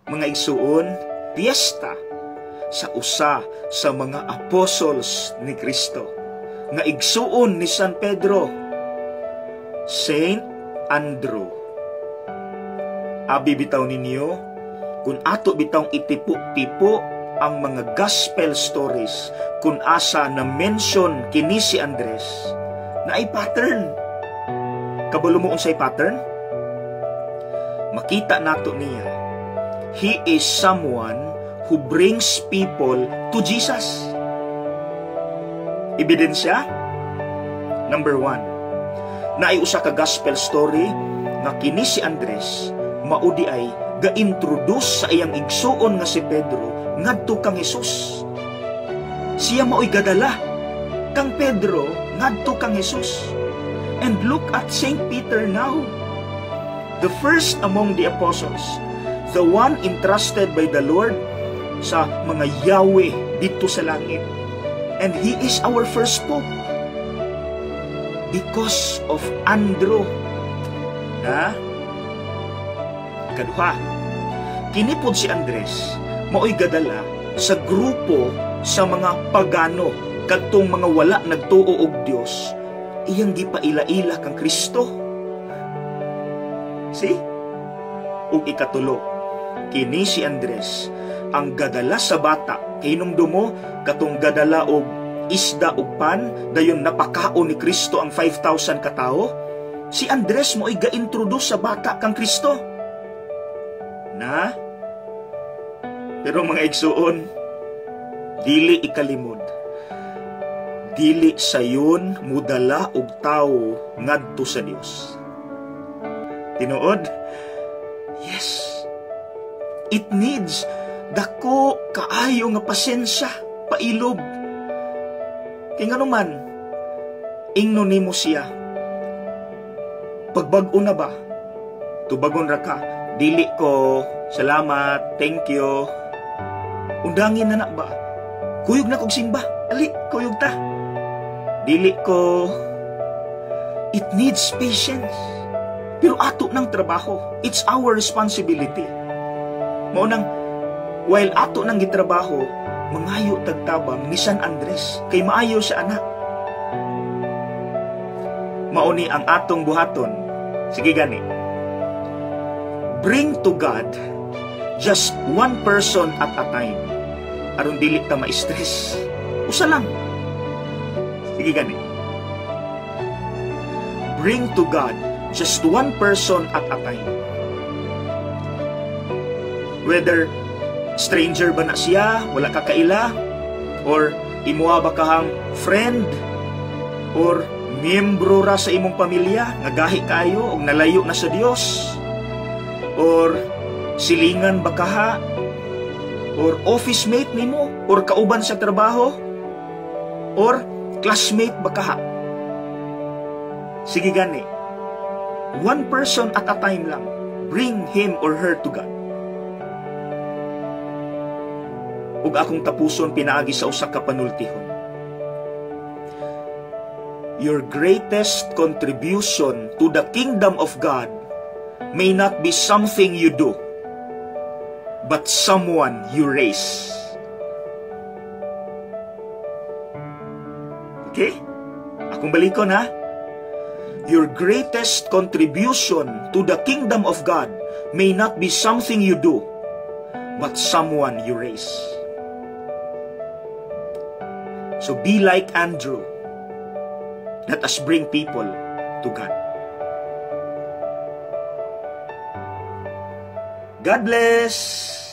mga igsuon, piyesta sa usa sa mga apostles ni Kristo, nga igsuon ni San Pedro, Saint Andrew. Abi bitaw ninyo, kung ato bitawng itipo-tipo ang mga gospel stories, kung asa na mention kini si Andres, na ay pattern. Kabalo mo unsay pattern? Makita nato niya, he is someone who brings people to Jesus. Ebidensya? Number 1, na ay usa ka gospel story nga kini si Andres maudi ay ga-introduce sa iyang igsuon nga si Pedro ngadto kang Hesus. Siya mao'y gadala kang Pedro ngadto kang Hesus. And look at Saint Peter now, the first among the apostles, the one entrusted by the Lord sa mga Yahweh dito sa langit. And he is our first pope because of Andrew. Na? Kaduha, kinipod si Andres mao'y gadala sa grupo sa mga pagano kadtong mga wala nagtuo og Dios, iyang gipaila-ila kang Kristo. See? Ug ikatulo, kini si Andres ang gadala sa bata kay hinumdumo katong gadala og isda ug pan dayon napakaon ni Kristo ang 5,000 ka tawo. Si Andres mo ay ga-introduce sa bata kang Kristo. Na? Pero mga igsuon, dili ikalimod, dili sayon mudala og tawo ngadto sa Dios. Tinuod? Yes. It needs dako kaayo nga pasensya, pailob. Kay nga naman, ingnon nimo siya. Pagbag-o na ba? Tubagon ra ka, dili ko, salamat, thank you. Undangin na ba? Kuyog na kog simba, ali, kuyog ta. Dili ko. It needs patience. Pero ato ng trabaho, it's our responsibility. Maunang, while ato nang gitrabaho, mangayo tagtabang ni San Andres, kay maayo siya anak. Mauni ang atong buhaton. Sige gani. Bring to God just one person at a time. Aron dili ta ma-stress. Usa lang. Sige gani. Bring to God just one person at a time. Whether stranger ba na siya, wala ka kaila, or imuha ba kahang friend, or miyembro ra sa imong pamilya, nagahi kayo o nalayo na sa Dios, or silingan ba kaha, or office mate nimo, or kauban sa trabaho, or classmate ba kaha. Sige gani, one person at a time lang, bring him or her to God. Ug akong tapuson pinaagi sa usa ka panultihon. Your greatest contribution to the kingdom of God may not be something you do, but someone you raise. Okay? Akong balikon ha. Your greatest contribution to the kingdom of God may not be something you do, but someone you raise. So be like Andrew. Let us bring people to God. God bless!